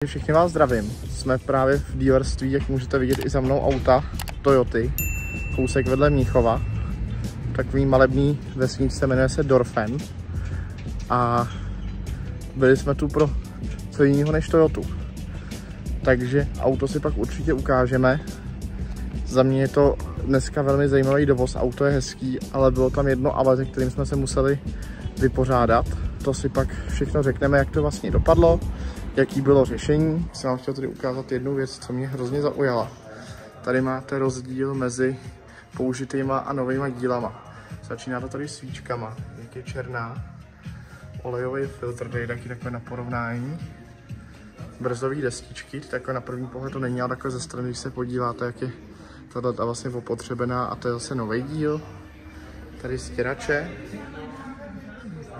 Všichni vás zdravím. Jsme právě v dealerství, jak můžete vidět i za mnou, auta Toyoty. Kousek vedle Mnichova. Takový malebný vesničce, jmenuje se Dorfen. A byli jsme tu pro co jiného než Toyotu. Takže auto si pak určitě ukážeme. Za mě je to dneska velmi zajímavý dovoz. Auto je hezký, ale bylo tam jedno ale, se kterým jsme se museli vypořádat. To si pak všechno řekneme, jak to vlastně dopadlo, jaký bylo řešení. Jsem vám chtěl tady ukázat jednu věc, co mě hrozně zaujala. Tady máte rozdíl mezi použitýma a novýma dílama. Začíná to tady svíčkama, jak je černá. Olejový filtr, tady je taky takové na porovnání. Brzdové destičky, takové na první pohled to není, ale takové ze strany, když se podíváte, jak je ta vlastně opotřebená, a to je zase nový díl. Tady stěrače,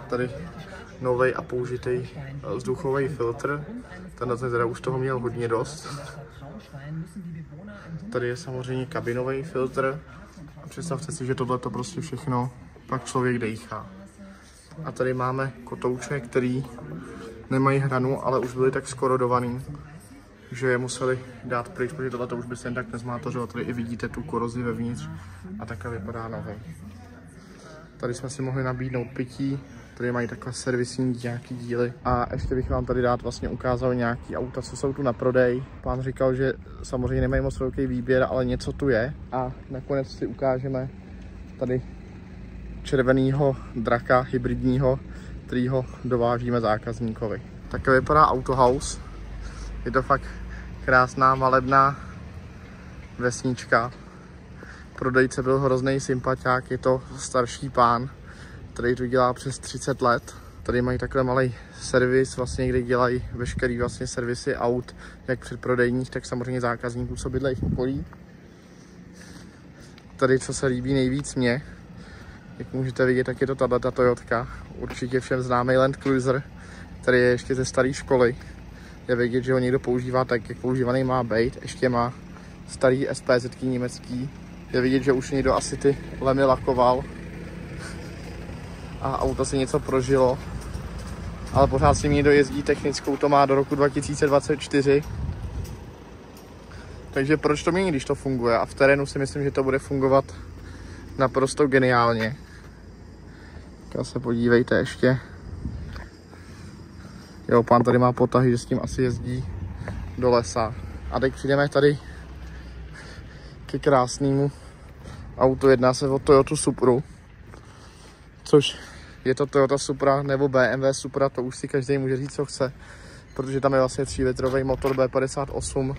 tady nový a použitý vzduchový filtr. Tenhle teda už toho měl hodně dost. Tady je samozřejmě kabinový filtr. A představte si, že tohle to prostě všechno pak člověk dejchá. A tady máme kotouče, který nemají hranu, ale už byly tak skorodovaný, že je museli dát pryč, protože tohle už by se jen tak nezmátořilo. Tady i vidíte tu korozi vevnitř a takhle vypadá nový. Tady jsme si mohli nabídnout pití. Tady mají takové servisní nějaký díly. A ještě bych vám tady vlastně ukázal nějaký auta, co jsou tu na prodej. Pán říkal, že samozřejmě nemají moc velký výběr, ale něco tu je. A nakonec si ukážeme tady červenýho draka hybridního, kterýho dovážíme zákazníkovi. Takhle vypadá Autohaus. Je to fakt krásná malebná vesnička. Prodejce byl hrozný sympatiák, je to starší pán, který tu dělá přes 30 let. Tady mají takhle malý servis, vlastně, kde dělají veškerý vlastně servisy aut, jak předprodejních, tak samozřejmě zákazníků, co bydlejí v okolí. Tady, co se líbí nejvíc mně, jak můžete vidět, tak je to tato Toyotka. Určitě všem známý Land Cruiser, který je ještě ze staré školy. Je vidět, že ho někdo používá tak, jak používaný má být. Ještě má starý SPZ německý. Je vidět, že už někdo asi ty lemy lakoval. A auto si něco prožilo. Ale pořád si někdo jezdí, technickou to má do roku 2024. Takže proč to mění, když to funguje? A v terénu si myslím, že to bude fungovat naprosto geniálně. Tak se podívejte ještě. Jo, pán tady má potahy, že s tím asi jezdí do lesa. A teď přijdeme tady ke krásnému autu. Jedná se o Toyotu Supru, což je to Toyota Supra nebo BMW Supra, to už si každý může říct, co chce, protože tam je vlastně 3-litrový motor B58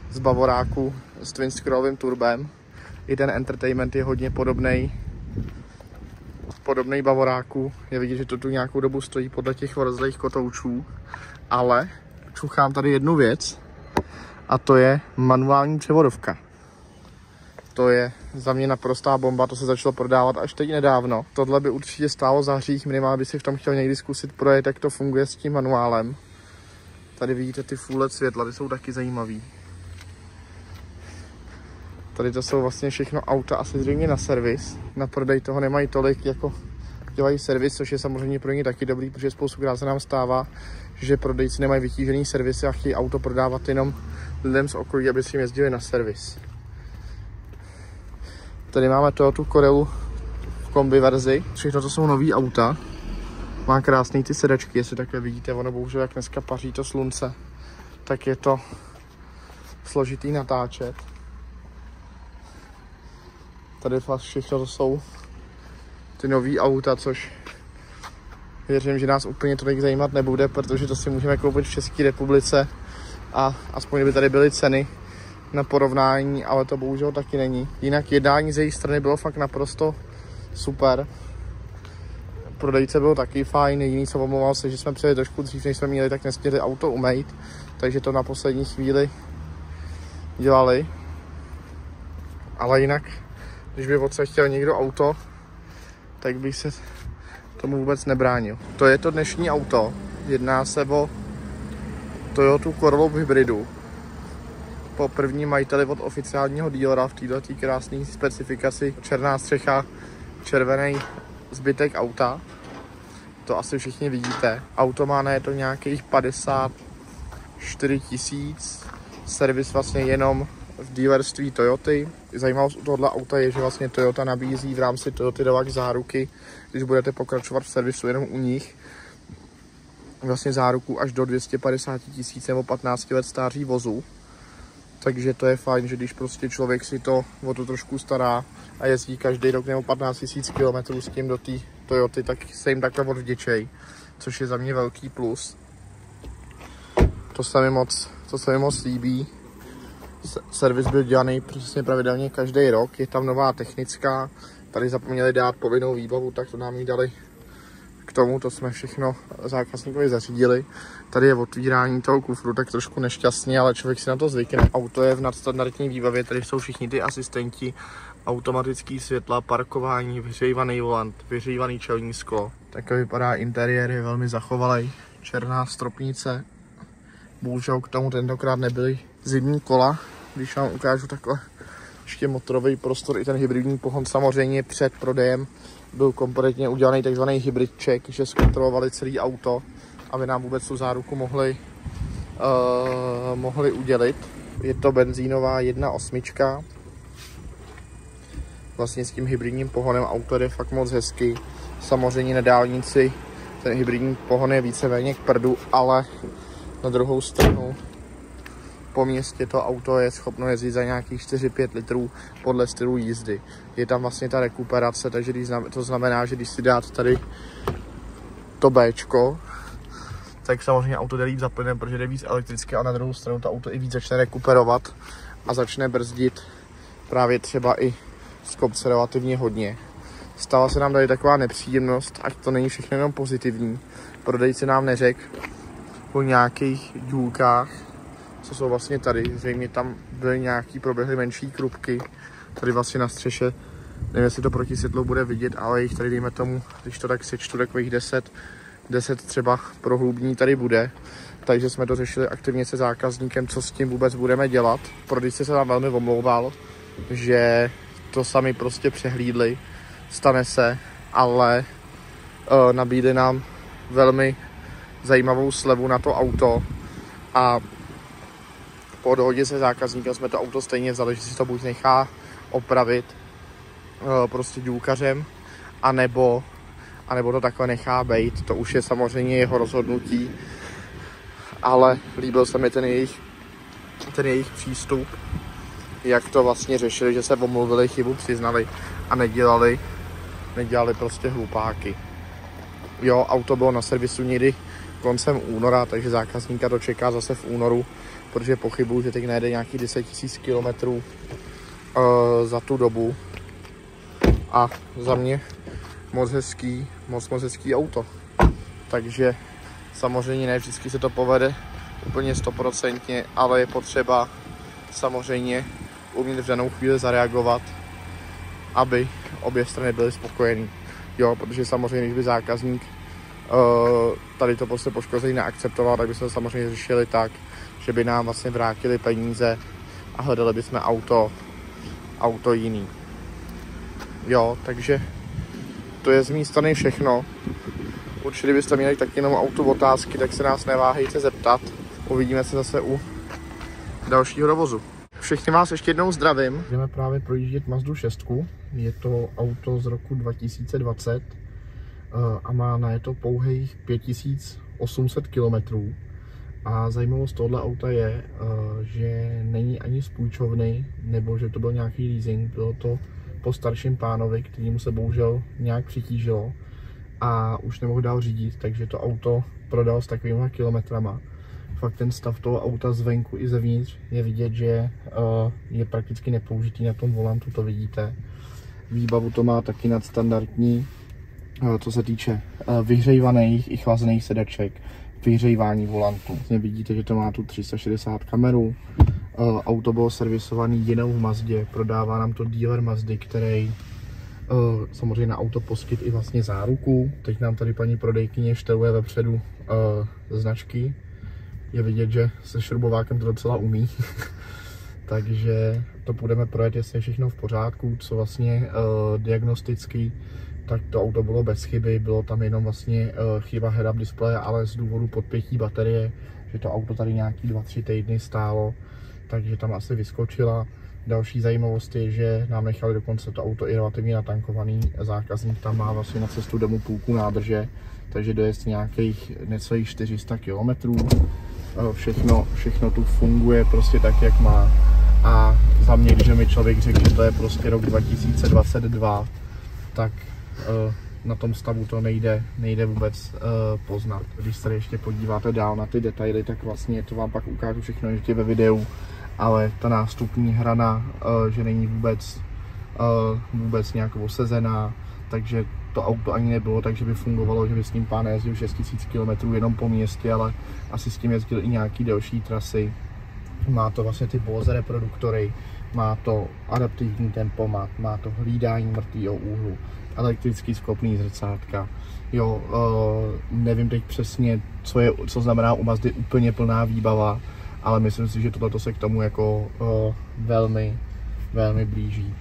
z Bavoráku s twin scrollovým turbem. I ten entertainment je hodně podobný Bavoráku. Je vidět, že to tu nějakou dobu stojí podle těch vrzlých kotoučů, ale čuchám tady jednu věc, a to je manuální převodovka. To je za mě naprostá bomba, to se začalo prodávat až teď nedávno. Tohle by určitě stálo za hřích, minimálně by si v tom chtěl někdy zkusit projet, jak to funguje s tím manuálem. Tady vidíte ty full LED světla, ty jsou taky zajímavý. Tady to jsou vlastně všechno auta asi zřejmě na servis. Na prodej toho nemají tolik, jako dělají servis, což je samozřejmě pro ně taky dobrý, protože spoustukrát se nám stává, že prodejci nemají vytížený servisy a chtějí auto prodávat jenom lidem z okolí, aby si jim jezdili na servis. Tady máme Toyotu Corellu v kombi verzi. Všechno to jsou nový auta. Má krásný ty sedačky, jestli takhle vidíte, ono bohužel jak dneska paří to slunce, tak je to složitý natáčet. Tady všechno to jsou ty nový auta, což věřím, že nás úplně tolik zajímat nebude, protože to si můžeme koupit v České republice a aspoň by tady byly ceny na porovnání, ale to bohužel taky není. Jinak jednání z jejich strany bylo fakt naprosto super. Prodejce bylo taky fajn, jediný co omlouval se, že jsme přijeli trošku dřív, než jsme měli, tak nesměli auto umýt, takže to na poslední chvíli dělali. Ale jinak, když by odsaď chtěl někdo auto, tak bych se tomu vůbec nebránil. To je to dnešní auto, jedná se o Toyotu Corollu v hybridu. Po prvním majiteli od oficiálního dílera v této krásné specifikaci. Černá střecha, červený zbytek auta. To asi všichni vidíte. Auto má na je to nějakých 50 4000, servis vlastně jenom v dealerství Toyoty. Zajímavost u tohoto auta je, že vlastně Toyota nabízí v rámci Toyoty Deluxe záruky, když budete pokračovat v servisu jenom u nich, vlastně záruku až do 250 000 nebo 15 let stáří vozu. Takže to je fajn, že když prostě člověk si to o to trošku stará a jezdí každý rok nebo 15 000 km s tím do té Toyoty, tak se jim takhle odvděčej, což je za mě velký plus. To se mi moc líbí. Servis byl dělaný přesně pravidelně každý rok, je tam nová technická, tady zapomněli dát povinnou výbavu, tak to nám ji dali k tomu, to jsme všechno zákazníkovi zařídili. Tady je otvírání toho kufru tak trošku nešťastně, ale člověk si na to zvykne. Auto je v nadstandardní výbavě, tady jsou všichni ty asistenti, automatický světla, parkování, vyhřívaný volant, vyhřívaný čelní sklo. Tak vypadá interiér, je velmi zachovalý, černá stropnice. Bohužel k tomu tentokrát nebyly zimní kola, když vám ukážu takhle ještě motorový prostor, i ten hybridní pohon samozřejmě před prodejem byl kompletně udělaný takzvaný hybrid check, že zkontrolovali celé auto, aby nám vůbec tu záruku mohli udělit. Je to benzínová 1.8, vlastně s tím hybridním pohonem. Auto je fakt moc hezky, samozřejmě na dálnici ten hybridní pohon je víceméně k prdu, ale na druhou stranu po městě to auto je schopno jezdit za nějakých 4-5 litrů podle stylu jízdy. Je tam vlastně ta rekuperace, takže to znamená, že když si dáte tady to Bčko, tak samozřejmě auto jde líp za plynem, protože jde víc elektricky, a na druhou stranu to auto i víc začne rekuperovat a začne brzdit právě třeba i z kopce relativně hodně. Stala se nám tady taková nepříjemnost, ať to není všechno jenom pozitivní. Prodejce nám neřekl po nějakých důlkách, co jsou vlastně tady, zřejmě tam byly nějaký, proběhly menší krupky, tady vlastně na střeše, nevím, jestli to proti světlu bude vidět, ale jich tady, dejme tomu, když to tak sečtu, takových 10 třeba prohlubní tady bude, takže jsme to řešili aktivně se zákazníkem, co s tím vůbec budeme dělat. Prodejce se nám velmi omlouval, že to sami prostě přehlídli, stane se, ale nabídli nám velmi zajímavou slevu na to auto a po dohodě se zákazníkem jsme to auto stejně vzali, že si to buď nechá opravit prostě důlkařem, anebo to takhle nechá bejt. To už je samozřejmě jeho rozhodnutí, ale líbil se mi ten jejich přístup, jak to vlastně řešili, že se omluvili, chybu přiznali a nedělali prostě hlupáky. Jo, auto bylo na servisu někdy koncem února, takže zákazníka to čeká zase v únoru, protože pochybuju, že teď najde nějakých 10 000 km za tu dobu. A za mě moc hezký auto. Takže samozřejmě ne vždycky se to povede úplně 100%, ale je potřeba samozřejmě umět v danou chvíli zareagovat, aby obě strany byly spokojený. Jo, protože samozřejmě, když by zákazník tady to prostě poškození neakceptoval, tak by se to samozřejmě řešili tak, že by nám vlastně vrátili peníze a hledali bychom auto jiný. Jo, takže to je z mé strany všechno. Určitě byste měli tak jenom auto otázky, tak se nás neváhejte zeptat. Uvidíme se zase u dalšího dovozu. Všechny vás ještě jednou zdravím. Jdeme právě projíždět Mazdu 6. Je to auto z roku 2020 a má na to pouhých 5800 km. A zajímavost tohoto auta je, že není ani z půjčovny, nebo že to byl nějaký leasing. Bylo to po starším pánovi, kterému se bohužel nějak přitížilo a už nemohl dál řídit, takže to auto prodal s takovýma kilometrama. Fakt ten stav toho auta zvenku i zevnitř je vidět, že je prakticky nepoužitý na tom volantu, to vidíte. Výbavu to má taky nadstandardní, co se týče vyhřívaných i chlazených sedaček, vyhřívání volantu. Vidíte, že to má tu 360 kameru. Auto bylo servisovaný jinou v Mazdě, prodává nám to dealer Mazdy, který samozřejmě na auto poskyt i vlastně záruku. Teď nám tady paní prodejkyně šteluje vepředu značky. Je vidět, že se šrobovákem to docela umí. Takže to budeme projet, jestli je všechno v pořádku, co vlastně diagnosticky, tak to auto bylo bez chyby, bylo tam jenom vlastně chyba head-up displeje, ale z důvodu podpětí baterie, že to auto tady nějaký 2-3 týdny stálo, takže tam asi vyskočila. Další zajímavost je, že nám nechali dokonce to auto i relativně natankovaný. Zákazník tam má vlastně na cestu domů půlku nádrže, takže dojezd nějakých necelých 400 km. Všechno tu funguje prostě tak, jak má. A za mě, když mi člověk řekl, že to je prostě rok 2022, tak na tom stavu to nejde vůbec poznat. Když se ještě podíváte dál na ty detaily, tak vlastně to vám pak ukážu všechno ještě ve videu, ale ta nástupní hrana, že není vůbec nějak osezená, takže to auto ani nebylo, takže by fungovalo, že by s tím pán jezdil 6000 km jenom po městě, ale asi s tím jezdil i nějaký delší trasy. Má to vlastně ty Bose reproduktory, má to adaptivní tempomat, má to hlídání mrtvého úhlu, elektrický sklopný zrcátka. Jo, nevím teď přesně, co znamená u Mazdy úplně plná výbava, ale myslím si, že tohle se k tomu jako velmi blíží.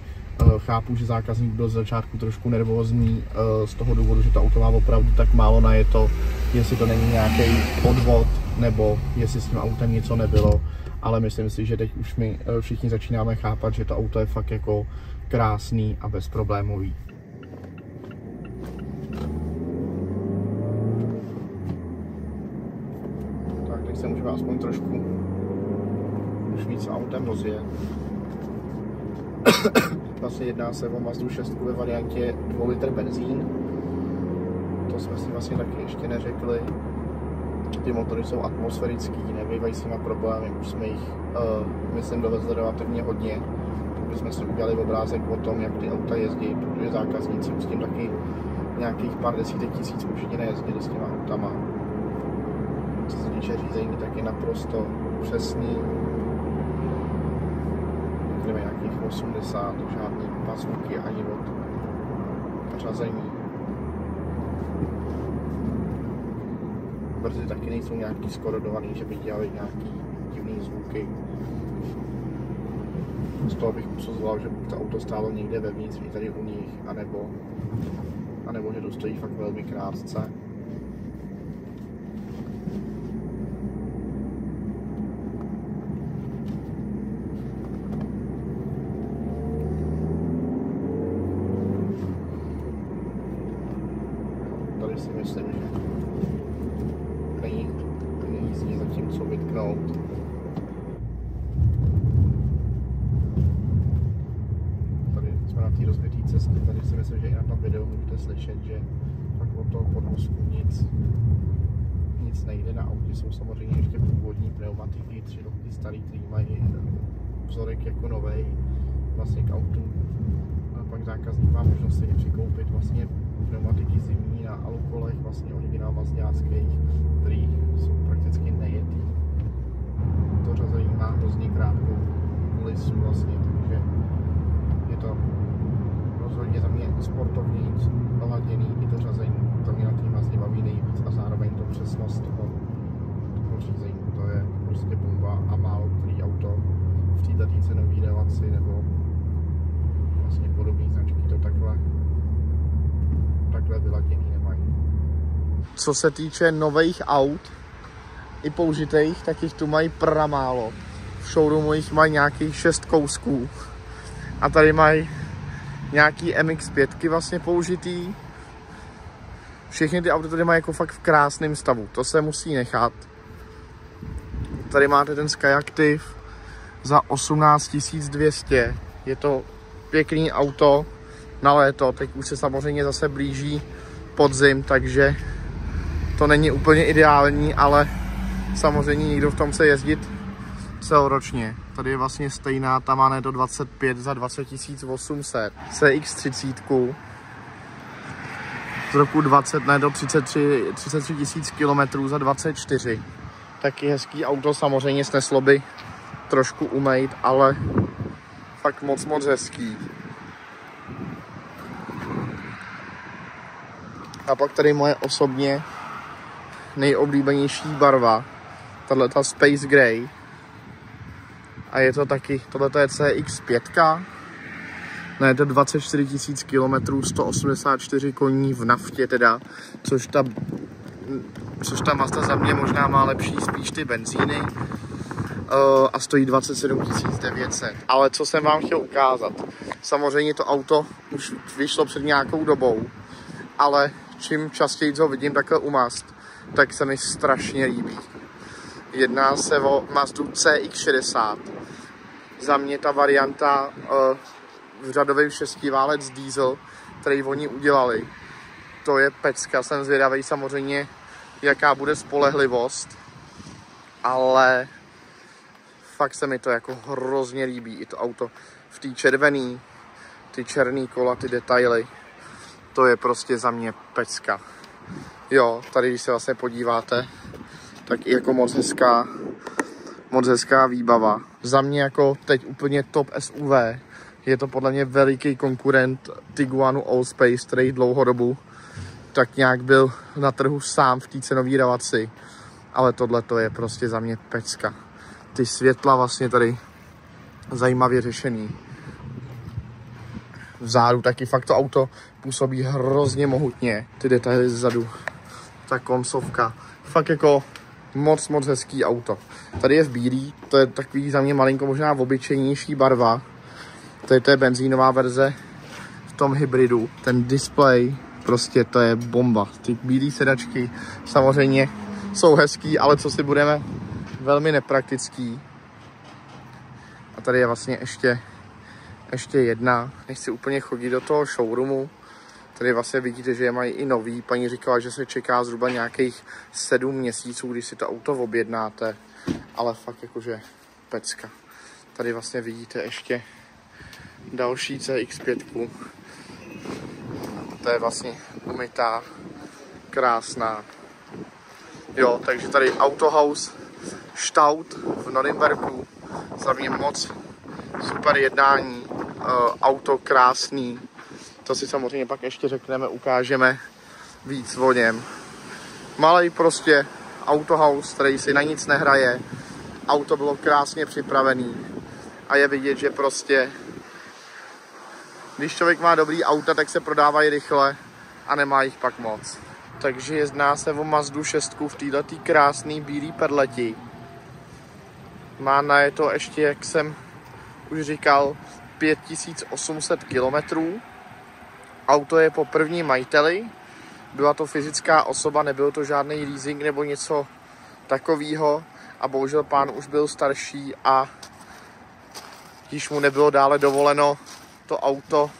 Chápu, že zákazník byl z začátku trošku nervózní z toho důvodu, že to auto má opravdu tak málo najeto, jestli to není nějaký podvod, nebo jestli s tím autem něco nebylo, ale myslím si, že teď už my všichni začínáme chápat, že to auto je fakt jako krásný a bezproblémový. Tak teď se můžeme aspoň trošku už víc autem rozjet. Vlastně jedná se o Mazdu 6 ve variantě 2 litr benzín. To jsme si vlastně taky ještě neřekli. Ty motory jsou atmosférický, nebývají s nimi problémy. Už jsme jich, myslím, dovezli relativně hodně. Takže jsme si udělali obrázek o tom, jak ty auta jezdí, protože zákazníci s tím taky nějakých pár desítek tisíc určitě nejezdili s těma autama. Co se týče řízení, tak je naprosto přesný. Jdeme nějakých 80, žádný pasmuky ani od řazení. Brzy taky nejsou nějaký skorodovaný, že by dělali nějaký divný zvuky. Z toho bych usuzoval, že to auto stálo někde vevnitř, i tady u nich, anebo že to stojí fakt velmi krátce. Tady si myslím, že není z ní zatím co vytknout. Tady jsme na té rozbitý cestě, tady si myslím, že i na tom videu můžete slyšet, že fakt od toho podvozku nic nejde. Na autě jsou samozřejmě ještě původní pneumatiky, 3 roky starý, který mají vzorek jako novej vlastně k autu. A pak zákazník má možnost si přikoupit vlastně pneumatiky zimní na alukolech, vlastně originál mazďáckých, který jsou prakticky nejetý. To řazení má hrozně krátkou lisu vlastně, takže je to rozhodně za mě sportovní, laděný i to řazení. To mě na té Mazdě baví nejvíc a zároveň to přesnost toho řízení. To je prostě bomba a málo který auto v této cenové relaci nebo vlastně podobné značky to takhle vyladěný nemají. Co se týče nových aut, i použitých, tak jich tu mají pramálo. V showroomu jich mají nějakých 6 kousků. A tady mají nějaký MX-5 vlastně použitý. Všechny ty auta tady mají jako fakt v krásném stavu. To se musí nechat. Tady máte ten Skyactiv za 18 200. Je to pěkný auto na léto. Teď už se samozřejmě zase blíží podzim, takže to není úplně ideální, ale samozřejmě někdo v tom chce jezdit celoročně. Tady je vlastně stejná Tamane do 25 za 20 800. CX-30 z roku 20 ne do 33 000 km za 24. Taky hezký auto, samozřejmě sneslo by trošku umejt, ale fakt moc hezký. A pak tady moje osobně nejoblíbenější barva, tato Space Gray. A je to taky, tohleto je CX-5, ne, to 24 000 km, 184 koní v naftě teda, což ta což ta Mazda za mě možná má lepší spíš ty benzíny a stojí 27 900. Ale co jsem vám chtěl ukázat, samozřejmě to auto už vyšlo před nějakou dobou, ale čím častěji ho vidím takhle u Mazd, tak se mi strašně líbí. Jedná se o Mazdu CX-60. Za mě ta varianta v řadovém 6válec diesel, který oni udělali, to je pecka. Jsem zvědavý samozřejmě, jaká bude spolehlivost, ale fakt se mi to jako hrozně líbí. I to auto v té červený, ty černý kola, ty detaily, to je prostě za mě pecka. Jo, tady když se vlastně podíváte, tak i jako moc hezká výbava. Za mě jako teď úplně top SUV. Je to podle mě veliký konkurent Tiguanu Allspace, který dlouhou dobu tak nějak byl na trhu sám v té cenové relaci. Ale tohle to je prostě za mě pecka. Ty světla vlastně tady zajímavě řešený. Vzadu taky fakt to auto působí hrozně mohutně. Ty detaily zezadu, ta koncovka. Fakt jako moc hezký auto. Tady je v bílý, to je takový za mě malinko možná obyčejnější barva. To je benzínová verze v tom hybridu. Ten displej, prostě to je bomba. Ty bílé sedačky samozřejmě jsou hezký, ale co si budeme, velmi nepraktický. A tady je vlastně ještě jedna. Nechci úplně chodit do toho showroomu. Tady vlastně vidíte, že je mají i nový. Paní říkala, že se čeká zhruba nějakých 7 měsíců, když si to auto objednáte. Ale fakt jakože pecka. Tady vlastně vidíte ještě další CX-5. To je vlastně umytá, krásná. Jo, takže tady Autohaus Staud v Norimberku. Za mě moc super jednání. Auto krásný. To si samozřejmě pak ještě řekneme, ukážeme víc o něm. Malej prostě Autohaus, který si na nic nehraje. Auto bylo krásně připravený. A je vidět, že prostě když člověk má dobrý auta, tak se prodávají rychle a nemá jich pak moc. Takže jedná se o Mazdu 6 v této krásné bílé perleti. Má najeto ještě, jak jsem už říkal, 5800 km. Auto je po prvním majiteli. Byla to fyzická osoba, nebyl to žádný leasing nebo něco takového. A bohužel pán už byl starší a když mu nebylo dále dovoleno to auto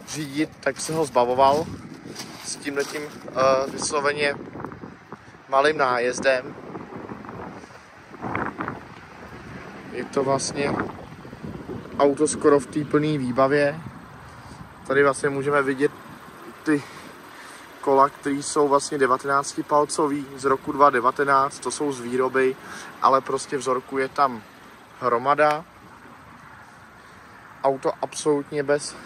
řídit, tak se ho zbavoval s tímhletím vysloveně malým nájezdem. Je to vlastně auto skoro v té plné výbavě. Tady vlastně můžeme vidět ty kola, které jsou vlastně 19-palcový z roku 2019, to jsou z výroby, ale prostě vzorku je tam hromada. Auto absolutně bez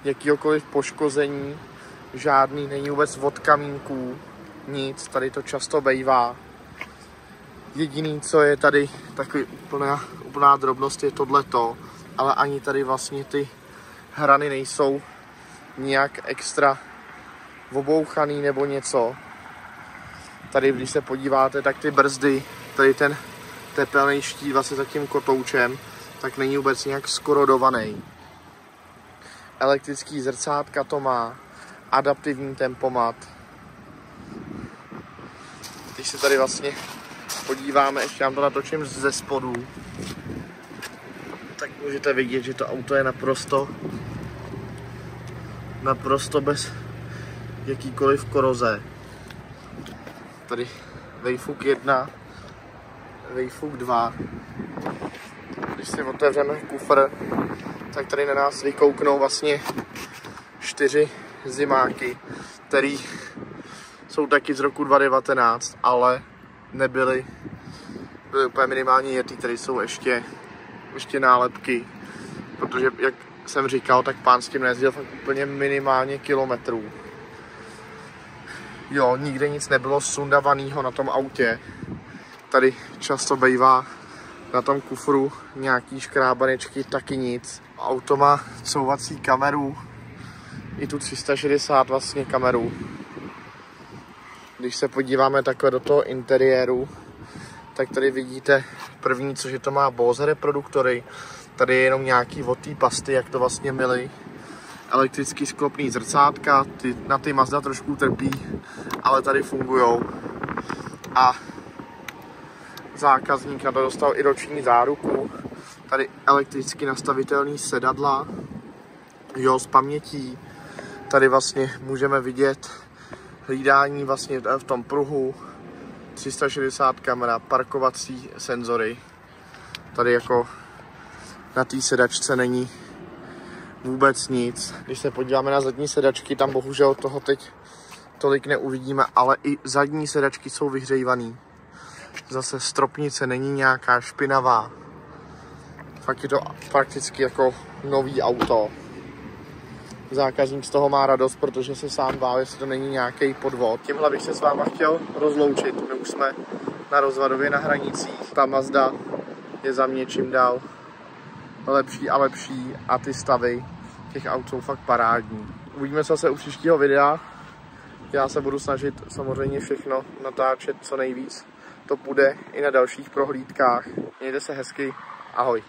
jakýhokoliv poškození, žádný, není vůbec od kamínků, nic, tady to často bejvá. Jediný, co je tady takový úplná drobnost, je tohleto, ale ani tady vlastně ty hrany nejsou nějak extra obouchaný nebo něco. Tady, když se podíváte, tak ty brzdy, tady ten tepelný štít vlastně za tím kotoučem, tak není vůbec nějak skorodovaný. Elektrický zrcátka to má, adaptivní tempomat. Když se tady vlastně podíváme, ještě vám to natočím ze spodu, tak můžete vidět, že to auto je naprosto bez jakýkoliv koroze. Tady vejfuk 1, vejfuk 2. Když si otevřeme kufr, tak tady na nás vykouknou vlastně 4 zimáky, které jsou taky z roku 2019, ale byly úplně minimální jety, které jsou ještě nálepky, protože jak jsem říkal, tak pán s tím nejezdil fakt úplně minimálně kilometrů. Jo, nikde nic nebylo sundavaného na tom autě. Tady často bývá na tom kufru nějaký škrábanečky, taky nic. Auto má couvací kameru, i tu 360 vlastně kameru. Když se podíváme takhle do toho interiéru, tak tady vidíte první, což je to má Bose reproduktory. Tady je jenom nějaký od té pasty, jak to vlastně měli. Elektrický sklopný zrcátka, na ty Mazda trošku trpí, ale tady fungujou. A zákazník na to dostal i roční záruku. Tady elektricky nastavitelný sedadla, jo, s pamětí. Tady vlastně můžeme vidět hlídání vlastně v tom pruhu, 360 kamera, parkovací senzory. Tady jako na té sedačce není vůbec nic. Když se podíváme na zadní sedačky, tam bohužel toho teď tolik neuvidíme, ale i zadní sedačky jsou vyhřívaný. Zase stropnice není nějaká špinavá. Fakt je to prakticky jako nový auto. Zákazník z toho má radost, protože se sám bál, jestli to není nějaký podvod. Tímhle bych se s váma chtěl rozloučit. My už jsme na Rozvadově na hranicích. Ta Mazda je za mě čím dál lepší a lepší a ty stavy těch aut jsou fakt parádní. Uvidíme se zase u příštího videa. Já se budu snažit samozřejmě všechno natáčet co nejvíc. To půjde i na dalších prohlídkách. Mějte se hezky. Ahoj.